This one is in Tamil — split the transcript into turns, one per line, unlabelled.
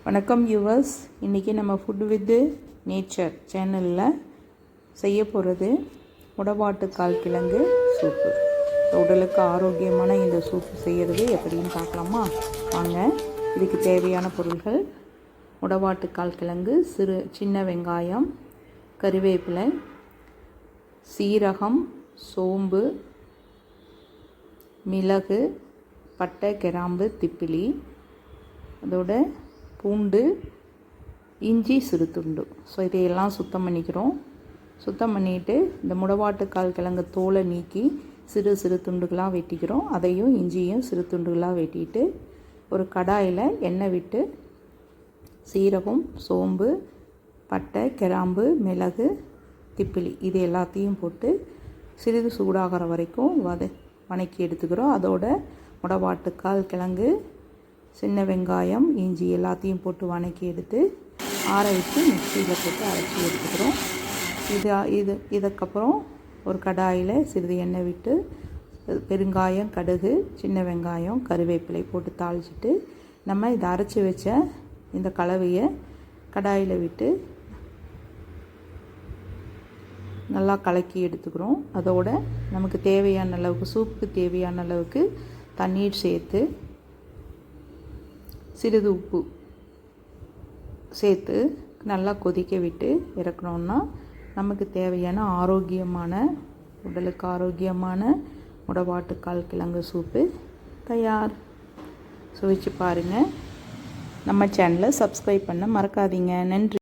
வணக்கம் யூவர்ஸ். இன்றைக்கி நம்ம ஃபுட் வித் நேச்சர் சேனலில் செய்ய போகிறது முடவாட்டுக்கால் கிழங்கு சூப்பு. உடலுக்கு ஆரோக்கியமான இந்த சூப்பு செய்கிறது எப்படின்னு பார்க்கலாமா? வாங்க. இதுக்கு தேவையான பொருள்கள்: முடவாட்டுக்கால் கிழங்கு, சின்ன வெங்காயம், கறிவேப்பிலை, சீரகம், சோம்பு, மிளகு, பட்டை, கிராம்பு, திப்பிலி, அதோட பூண்டு, இஞ்சி சிறு துண்டு. ஸோ இதையெல்லாம் சுத்தம் பண்ணிக்கிறோம். சுத்தம் பண்ணிவிட்டு இந்த முடவாட்டுக்கால் கிழங்கு தோலை நீக்கி சிறு சிறு துண்டுகளாக வெட்டிக்கிறோம். அதையும் இஞ்சியும் சிறு துண்டுகளாக வெட்டிட்டு ஒரு கடாயில் எண்ணெய் விட்டு சீரகம், சோம்பு, பட்டை, கிராம்பு, மிளகு, திப்பிலி இது எல்லாத்தையும் போட்டு சிறிது சூடாகிற வரைக்கும் வதக்கி எடுத்துக்கிறோம். அதோட முடவாட்டுக்கால் கிழங்கு, சின்ன வெங்காயம், இஞ்சி எல்லாத்தையும் போட்டு வதக்கி எடுத்து ஆற வச்சு மிக்சியில் போட்டு அரைச்சி எடுத்துக்கிறோம். இதுக்கப்புறம் ஒரு கடாயில் சிறிது எண்ணெய் விட்டு பெருங்காயம், கடுகு, சின்ன வெங்காயம், கறிவேப்பிலை போட்டு தாளிச்சிட்டு நம்ம இதை அரைச்சி வச்ச இந்த கலவையை கடாயில் விட்டு நல்லா கலக்கி எடுத்துக்கிறோம். அதோட நமக்கு தேவையான அளவுக்கு, சூப்புக்கு தேவையான அளவுக்கு தண்ணீர் சேர்த்து சிறிது உப்பு சேர்த்து நல்லா கொதிக்க விட்டு இறக்கணுன்னா நமக்கு தேவையான ஆரோக்கியமான, உடலுக்கு ஆரோக்கியமான முடவாட்டுக்கால் கிழங்கு சூப்பு தயார். சுவைச்சு பாருங்கள். நம்ம சேனலை சப்ஸ்கிரைப் பண்ண மறக்காதீங்க. நன்றி.